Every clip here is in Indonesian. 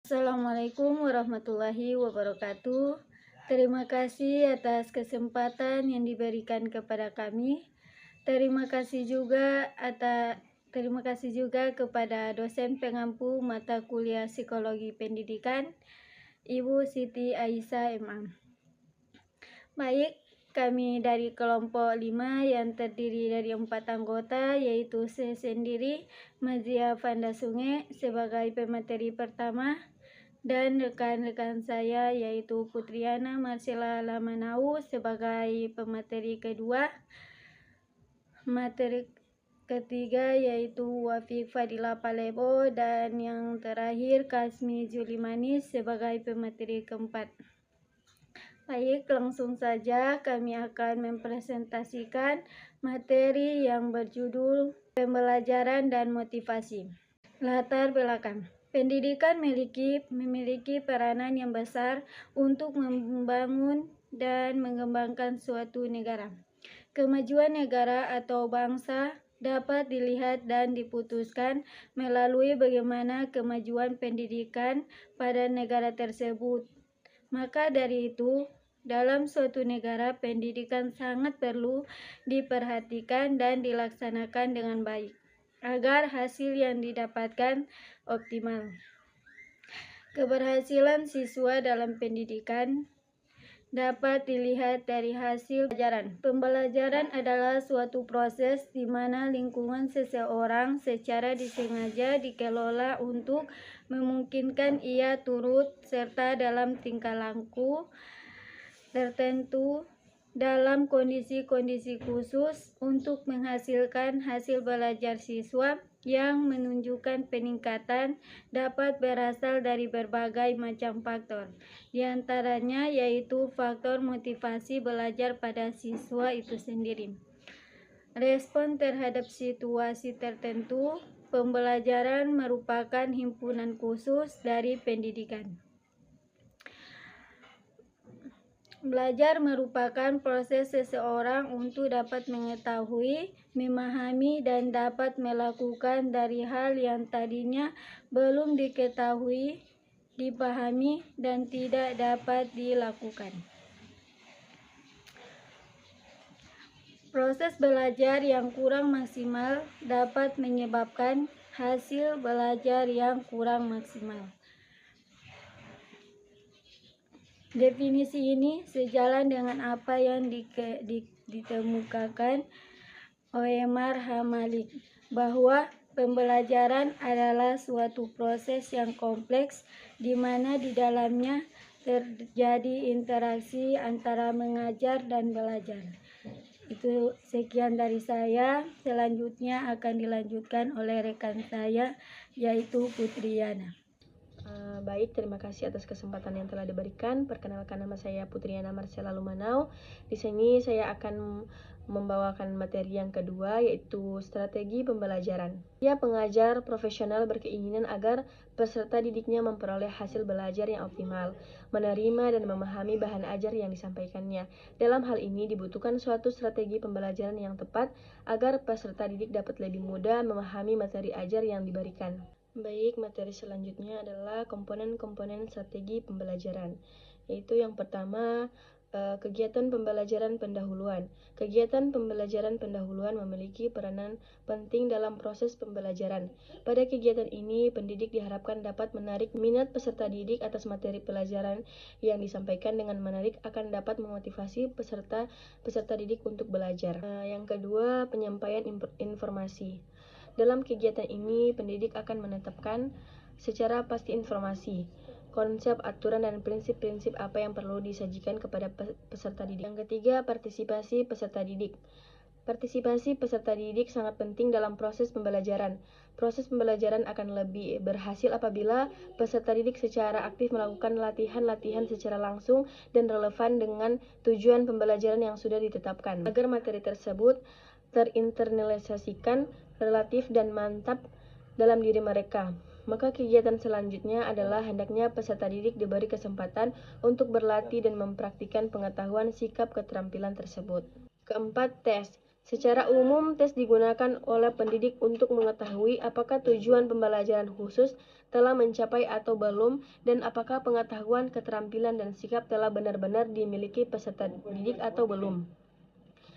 Assalamualaikum warahmatullahi wabarakatuh. Terima kasih atas kesempatan yang diberikan kepada kami. Terima kasih juga kepada dosen pengampu mata kuliah Psikologi Pendidikan, Ibu Siti Aisyah MM. Baik, kami dari kelompok 5 yang terdiri dari 4 anggota, yaitu saya sendiri, Mazia Fanda Sunge sebagai pemateri pertama, dan rekan-rekan saya yaitu Putriana Marcella Lamanau sebagai pemateri kedua, materi ketiga yaitu Wafiq Fadila Palebo, dan yang terakhir Kasmi Julimanis sebagai pemateri keempat. Baik, langsung saja kami akan mempresentasikan materi yang berjudul Pembelajaran dan Motivasi. Latar belakang. Pendidikan memiliki peranan yang besar untuk membangun dan mengembangkan suatu negara. Kemajuan negara atau bangsa dapat dilihat dan diputuskan melalui bagaimana kemajuan pendidikan pada negara tersebut. Maka dari itu, dalam suatu negara, pendidikan sangat perlu diperhatikan dan dilaksanakan dengan baik agar hasil yang didapatkan optimal. Keberhasilan siswa dalam pendidikan dapat dilihat dari hasil pembelajaran. Pembelajaran adalah suatu proses di mana lingkungan seseorang secara disengaja dikelola untuk memungkinkan ia turut serta dalam tingkah laku tertentu dalam kondisi-kondisi khusus untuk menghasilkan hasil belajar siswa yang menunjukkan peningkatan dapat berasal dari berbagai macam faktor. Di antaranya yaitu faktor motivasi belajar pada siswa itu sendiri, respon terhadap situasi tertentu. Pembelajaran merupakan himpunan khusus dari pendidikan. Belajar merupakan proses seseorang untuk dapat mengetahui, memahami, dan dapat melakukan dari hal yang tadinya belum diketahui, dipahami, dan tidak dapat dilakukan. Proses belajar yang kurang maksimal dapat menyebabkan hasil belajar yang kurang maksimal. Definisi ini sejalan dengan apa yang dikemukakan oleh Marham Malik, bahwa pembelajaran adalah suatu proses yang kompleks di mana di dalamnya terjadi interaksi antara mengajar dan belajar. Itu sekian dari saya. Selanjutnya akan dilanjutkan oleh rekan saya yaitu Putriana. Baik, terima kasih atas kesempatan yang telah diberikan. Perkenalkan, nama saya Putriana Marcella Lumanau. Di sini saya akan membawakan materi yang kedua, yaitu strategi pembelajaran. Ya, pengajar profesional berkeinginan agar peserta didiknya memperoleh hasil belajar yang optimal, menerima dan memahami bahan ajar yang disampaikannya. Dalam hal ini dibutuhkan suatu strategi pembelajaran yang tepat agar peserta didik dapat lebih mudah memahami materi ajar yang diberikan. Baik, materi selanjutnya adalah komponen-komponen strategi pembelajaran, yaitu yang pertama, kegiatan pembelajaran pendahuluan. Kegiatan pembelajaran pendahuluan memiliki peranan penting dalam proses pembelajaran. Pada kegiatan ini, pendidik diharapkan dapat menarik minat peserta didik atas materi pelajaran yang disampaikan. Dengan menarik akan dapat memotivasi peserta didik untuk belajar. Yang kedua, penyampaian informasi. Dalam kegiatan ini, pendidik akan menetapkan secara pasti informasi, konsep, aturan, dan prinsip-prinsip apa yang perlu disajikan kepada peserta didik. Yang ketiga, partisipasi peserta didik. Partisipasi peserta didik sangat penting dalam proses pembelajaran. Proses pembelajaran akan lebih berhasil apabila peserta didik secara aktif melakukan latihan-latihan secara langsung dan relevan dengan tujuan pembelajaran yang sudah ditetapkan, agar materi tersebut terinternalisasikan relatif dan mantap dalam diri mereka. Maka kegiatan selanjutnya adalah hendaknya peserta didik diberi kesempatan untuk berlatih dan mempraktikkan pengetahuan sikap keterampilan tersebut. Keempat, tes. Secara umum, tes digunakan oleh pendidik untuk mengetahui apakah tujuan pembelajaran khusus telah mencapai atau belum, dan apakah pengetahuan, keterampilan, dan sikap telah benar-benar dimiliki peserta didik atau belum.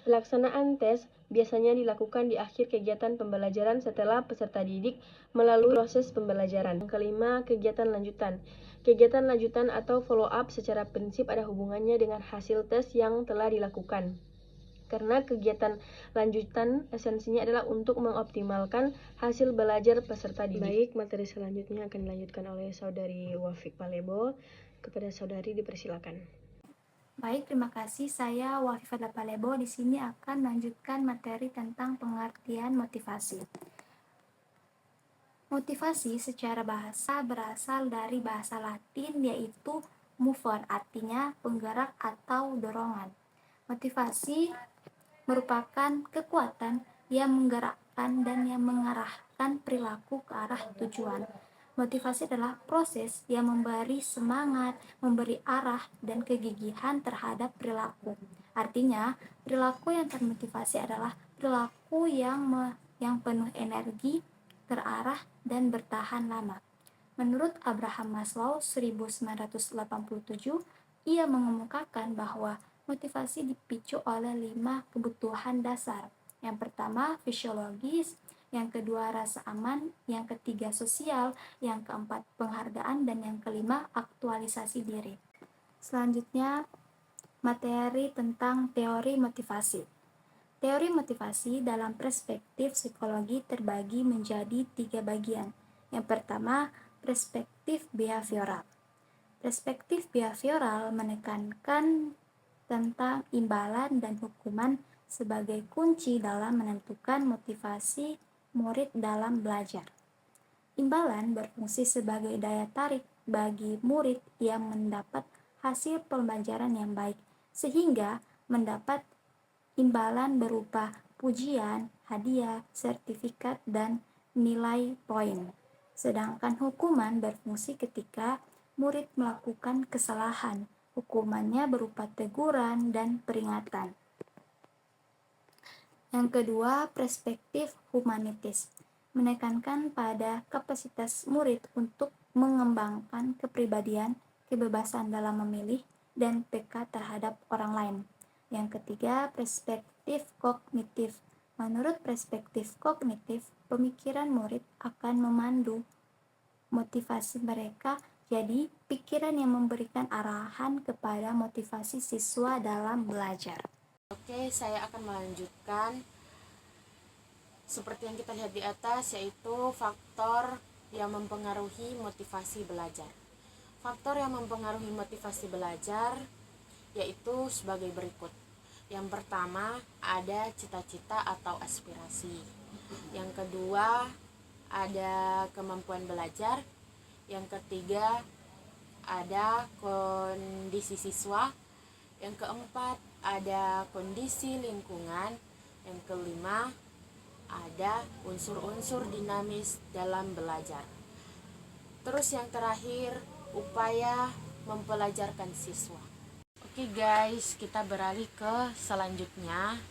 Pelaksanaan tes biasanya dilakukan di akhir kegiatan pembelajaran setelah peserta didik melalui proses pembelajaran. Yang kelima, kegiatan lanjutan. Kegiatan lanjutan atau follow-up secara prinsip ada hubungannya dengan hasil tes yang telah dilakukan. Karena kegiatan lanjutan esensinya adalah untuk mengoptimalkan hasil belajar peserta didik. Baik, materi selanjutnya akan dilanjutkan oleh Saudari Wafik Palebo. Kepada saudari dipersilakan. Baik, terima kasih. Saya Wafifah Palebo di sini akan melanjutkan materi tentang pengertian motivasi. Motivasi secara bahasa berasal dari bahasa Latin yaitu mover, artinya penggerak atau dorongan. Motivasi merupakan kekuatan yang menggerakkan dan yang mengarahkan perilaku ke arah tujuan. Motivasi adalah proses yang memberi semangat, memberi arah, dan kegigihan terhadap perilaku. Artinya, perilaku yang termotivasi adalah perilaku yang penuh energi, terarah, dan bertahan lama. Menurut Abraham Maslow 1987, ia mengemukakan bahwa motivasi dipicu oleh 5 kebutuhan dasar. Yang pertama, fisiologis, yang kedua, rasa aman, yang ketiga, sosial, yang keempat, penghargaan, dan yang kelima, aktualisasi diri. Selanjutnya, materi tentang teori motivasi. Teori motivasi dalam perspektif psikologi terbagi menjadi 3 bagian. Yang pertama, perspektif behavioral. Perspektif behavioral menekankan tentang imbalan dan hukuman sebagai kunci dalam menentukan motivasi murid dalam belajar. Imbalan berfungsi sebagai daya tarik bagi murid yang mendapat hasil pembelajaran yang baik, sehingga mendapat imbalan berupa pujian, hadiah, sertifikat, dan nilai poin. Sedangkan hukuman berfungsi ketika murid melakukan kesalahan. Hukumannya berupa teguran dan peringatan. Yang kedua, perspektif humanitis menekankan pada kapasitas murid untuk mengembangkan kepribadian, kebebasan dalam memilih, dan peka terhadap orang lain. Yang ketiga, perspektif kognitif. Menurut perspektif kognitif, pemikiran murid akan memandu motivasi mereka, jadi pikiran yang memberikan arahan kepada motivasi siswa dalam belajar. Oke, saya akan melanjutkan seperti yang kita lihat di atas, yaitu faktor yang mempengaruhi motivasi belajar. Faktor yang mempengaruhi motivasi belajar yaitu sebagai berikut. Yang pertama, ada cita-cita atau aspirasi. Yang kedua, ada kemampuan belajar. Yang ketiga, ada kondisi siswa. Yang keempat, ada kondisi lingkungan. Yang kelima, ada unsur-unsur dinamis dalam belajar. Terus yang terakhir, upaya mempelajarkan siswa. Oke guys, kita beralih ke selanjutnya,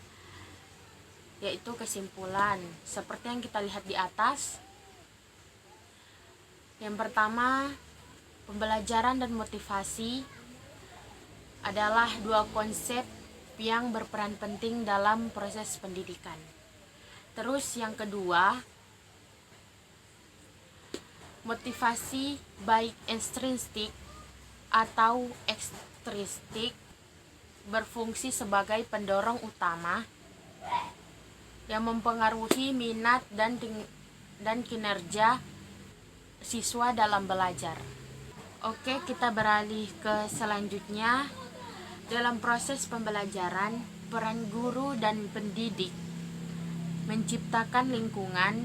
yaitu kesimpulan. Seperti yang kita lihat di atas, yang pertama, pembelajaran dan motivasi adalah dua konsep yang berperan penting dalam proses pendidikan. Terus yang kedua, motivasi baik intrinsik atau ekstrinsik berfungsi sebagai pendorong utama yang mempengaruhi minat dan kinerja siswa dalam belajar. Oke, kita beralih ke selanjutnya. Dalam proses pembelajaran, peran guru dan pendidik menciptakan lingkungan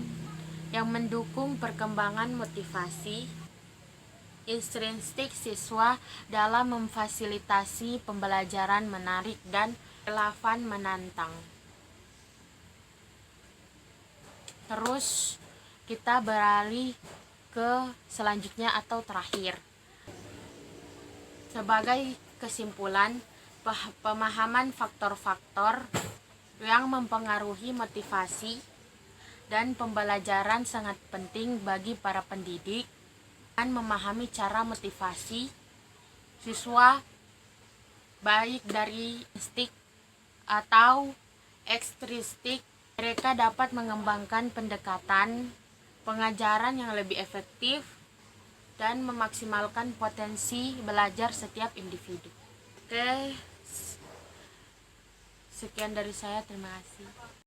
yang mendukung perkembangan motivasi intrinsik siswa dalam memfasilitasi pembelajaran menarik dan relevan menantang. Terus kita beralih ke selanjutnya atau terakhir. Sebagai kesimpulan, pemahaman faktor-faktor yang mempengaruhi motivasi dan pembelajaran sangat penting bagi para pendidik dan memahami cara motivasi siswa baik dari intrinsik atau ekstrinsik. Mereka dapat mengembangkan pendekatan pengajaran yang lebih efektif dan memaksimalkan potensi belajar setiap individu. Oke, sekian dari saya, terima kasih.